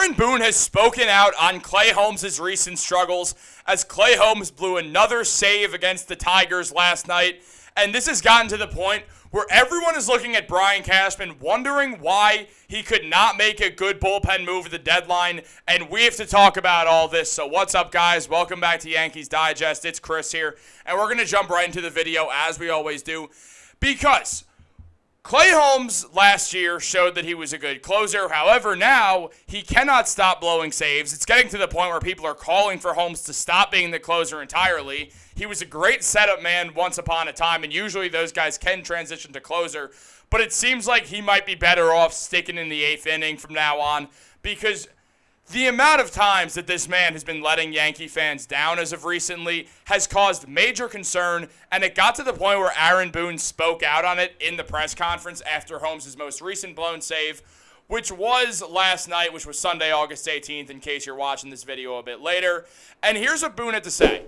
Aaron Boone has spoken out on Clay Holmes' recent struggles as Clay Holmes blew another save against the Tigers last night. And this has gotten to the point where everyone is looking at Brian Cashman wondering why he could not make a good bullpen move at the deadline. And we have to talk about all this. So what's up, guys? Welcome back to Yankees Digest. It's Chris here. And we're going to jump right into the video as we always do, because Clay Holmes last year showed that he was a good closer. However, now he cannot stop blowing saves. It's getting to the point where people are calling for Holmes to stop being the closer entirely. He was a great setup man once upon a time, and usually those guys can transition to closer. But it seems like he might be better off sticking in the 8th inning from now on, because the amount of times that this man has been letting Yankee fans down as of recently has caused major concern, and it got to the point where Aaron Boone spoke out on it in the press conference after Holmes' most recent blown save, which was last night, which was Sunday, August 18th, in case you're watching this video a bit later. And here's what Boone had to say.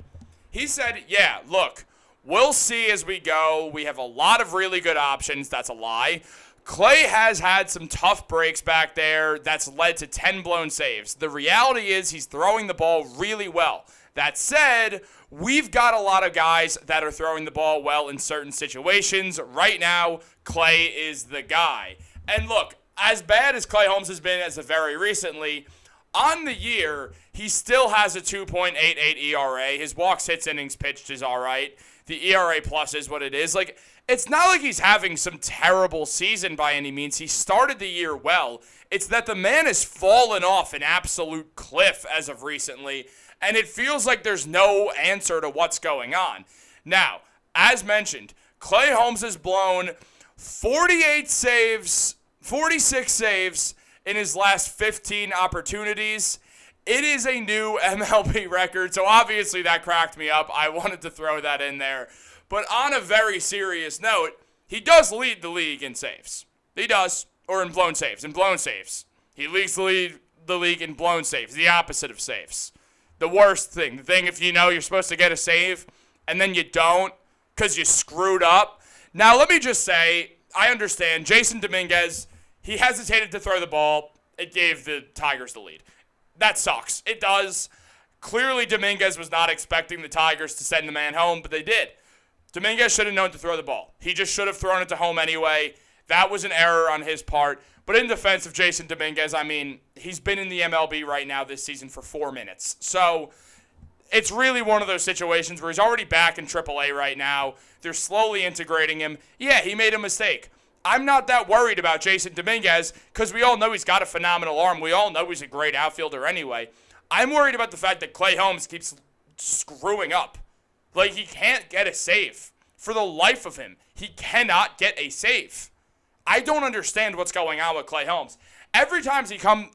He said, yeah, look, we'll see as we go. We have a lot of really good options. That's a lie. Clay has had some tough breaks back there that's led to 10 blown saves. The reality is he's throwing the ball really well. That said, we've got a lot of guys that are throwing the ball well in certain situations. Right now, Clay is the guy. And look, as bad as Clay Holmes has been as of very recently, on the year, he still has a 2.88 ERA. His walks, hits, innings pitched is all right. The ERA plus is what it is. Like, it's not like he's having some terrible season by any means. He started the year well. It's that the man has fallen off an absolute cliff as of recently, and it feels like there's no answer to what's going on. Now, as mentioned, Clay Holmes has blown 46 saves in his last 15 opportunities. It is a new MLB record, so obviously that cracked me up. I wanted to throw that in there. But on a very serious note, he does lead the league in saves. He does. Or in blown saves. In blown saves. He leads the league in blown saves. The opposite of saves. The worst thing. The thing if you know you're supposed to get a save and then you don't because you screwed up. Now, let me just say, I understand. Jason Dominguez, he hesitated to throw the ball. It gave the Tigers the lead. That sucks. It does. Clearly, Dominguez was not expecting the Tigers to send the man home, but they did. Dominguez should have known to throw the ball. He just should have thrown it to home anyway. That was an error on his part. But in defense of Jason Dominguez, I mean, he's been in the MLB right now this season for 4 minutes. So it's really one of those situations where he's already back in AAA right now. They're slowly integrating him. Yeah, he made a mistake. I'm not that worried about Jason Dominguez because we all know he's got a phenomenal arm. We all know he's a great outfielder anyway. I'm worried about the fact that Clay Holmes keeps screwing up. Like, he can't get a save. For the life of him, he cannot get a save. I don't understand what's going on with Clay Holmes. Every time he comes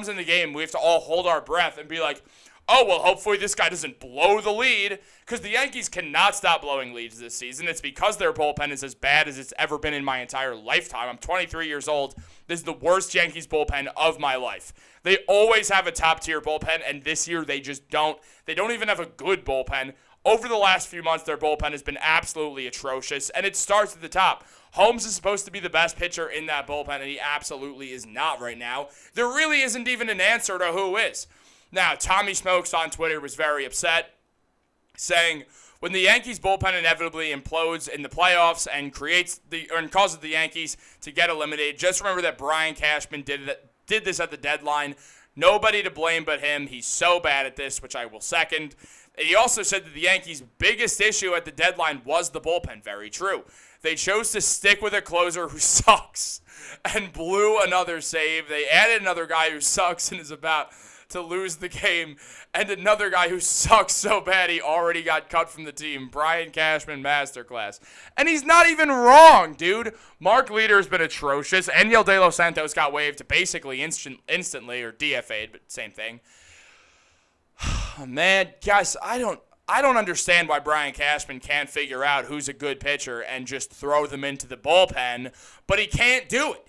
in the game, we have to all hold our breath and be like, oh, well, hopefully this guy doesn't blow the lead, because the Yankees cannot stop blowing leads this season. It's because their bullpen is as bad as it's ever been in my entire lifetime. I'm 23 years old. This is the worst Yankees bullpen of my life. They always have a top-tier bullpen, and this year they just don't. They don't even have a good bullpen. Over the last few months, their bullpen has been absolutely atrocious, and it starts at the top. Holmes is supposed to be the best pitcher in that bullpen, and he absolutely is not right now. There really isn't even an answer to who is. Now, Tommy Smokes on Twitter was very upset, saying, when the Yankees bullpen inevitably implodes in the playoffs and causes the Yankees to get eliminated, just remember that Brian Cashman did this at the deadline. Nobody to blame but him. He's so bad at this, which I will second. And he also said that the Yankees' biggest issue at the deadline was the bullpen. Very true. They chose to stick with a closer who sucks and blew another save. They added another guy who sucks and is about to lose the game, and another guy who sucks so bad he already got cut from the team. Brian Cashman masterclass. And he's not even wrong, dude. Mark Leader's been atrocious. Enyel De Los Santos got waived basically instantly, or DFA'd, but same thing. Man, guys, I don't understand why Brian Cashman can't figure out who's a good pitcher and just throw them into the bullpen, but he can't do it.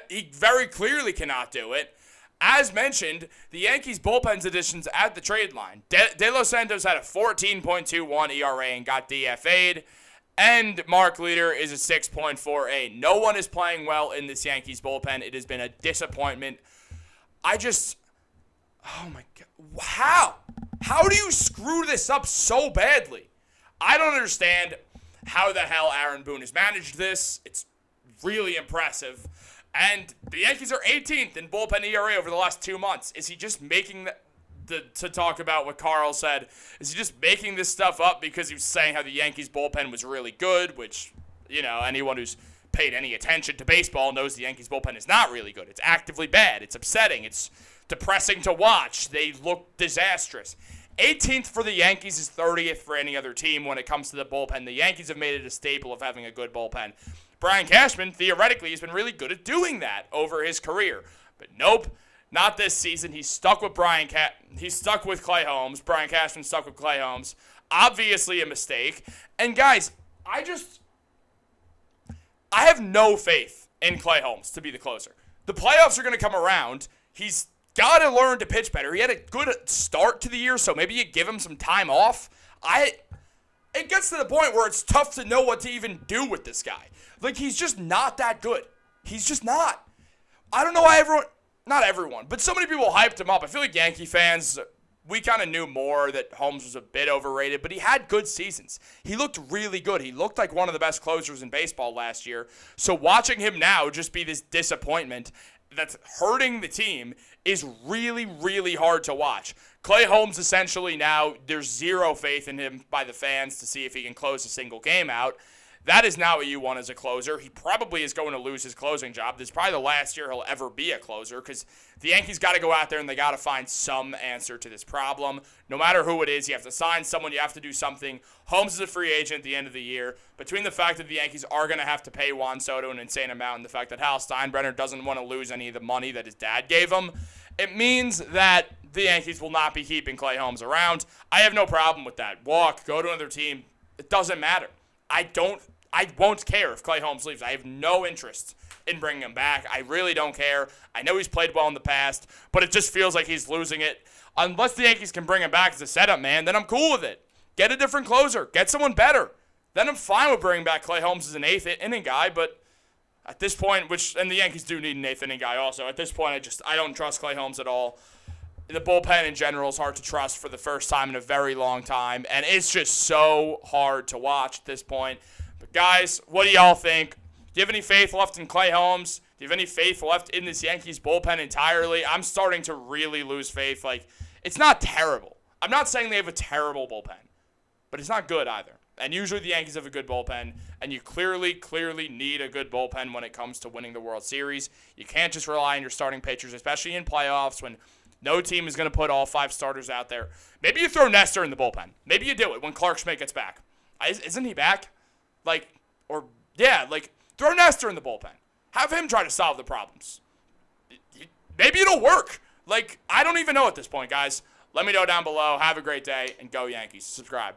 He very clearly cannot do it. As mentioned, the Yankees bullpen's additions at the trade line. De Los Santos had a 14.21 ERA and got DFA'd, and Mark Leader is a 6.48. No one is playing well in this Yankees bullpen. It has been a disappointment. Oh my God. How? How do you screw this up so badly? I don't understand how the hell Aaron Boone has managed this. It's really impressive. And the Yankees are 18th in bullpen ERA over the last 2 months. Is he just making to talk about what Carl said, is he just making this stuff up because he was saying how the Yankees bullpen was really good, which, anyone who's paid any attention to baseball knows the Yankees bullpen is not really good. It's actively bad. It's upsetting. It's depressing to watch. They look disastrous. 18th for the Yankees is 30th for any other team when it comes to the bullpen. The Yankees have made it a staple of having a good bullpen. Brian Cashman, theoretically, has been really good at doing that over his career. But nope, not this season. He's stuck with He's stuck with Clay Holmes. Brian Cashman stuck with Clay Holmes. Obviously a mistake. And guys, I have no faith in Clay Holmes to be the closer. The playoffs are going to come around. He's got to learn to pitch better. He had a good start to the year, so maybe you give him some time off. It gets to the point where it's tough to know what to even do with this guy. Like, he's just not that good. He's just not. I don't know why not everyone, but so many people hyped him up. I feel like Yankee fans, we kind of knew more that Holmes was a bit overrated, but he had good seasons. He looked really good. He looked like one of the best closers in baseball last year. So watching him now just be this disappointment that's hurting the team is really, really hard to watch. Clay Holmes, essentially now, there's zero faith in him by the fans to see if he can close a single game out. That is not what you want as a closer. He probably is going to lose his closing job. This is probably the last year he'll ever be a closer because the Yankees got to go out there and they got to find some answer to this problem. No matter who it is, you have to sign someone, you have to do something. Holmes is a free agent at the end of the year. Between the fact that the Yankees are going to have to pay Juan Soto an insane amount and the fact that Hal Steinbrenner doesn't want to lose any of the money that his dad gave him, it means that the Yankees will not be keeping Clay Holmes around. I have no problem with that. Walk, go to another team. It doesn't matter. I won't care if Clay Holmes leaves. I have no interest in bringing him back. I really don't care. I know he's played well in the past, but it just feels like he's losing it. Unless the Yankees can bring him back as a setup man, then I'm cool with it. Get a different closer. Get someone better. Then I'm fine with bringing back Clay Holmes as an eighth inning guy, but at this point, and the Yankees do need an eighth inning guy also, at this point I don't trust Clay Holmes at all. The bullpen in general is hard to trust for the first time in a very long time, and it's just so hard to watch at this point. But guys, what do y'all think? Do you have any faith left in Clay Holmes? Do you have any faith left in this Yankees bullpen entirely? I'm starting to really lose faith. It's not terrible. I'm not saying they have a terrible bullpen, but it's not good either. And usually the Yankees have a good bullpen, and you clearly need a good bullpen when it comes to winning the World Series. You can't just rely on your starting pitchers, especially in playoffs when no team is going to put all 5 starters out there. Maybe you throw Nestor in the bullpen. Maybe you do it when Clark Schmidt gets back. Isn't he back? Throw Nestor in the bullpen. Have him try to solve the problems. Maybe it'll work. I don't even know at this point, guys. Let me know down below. Have a great day, and go Yankees. Subscribe.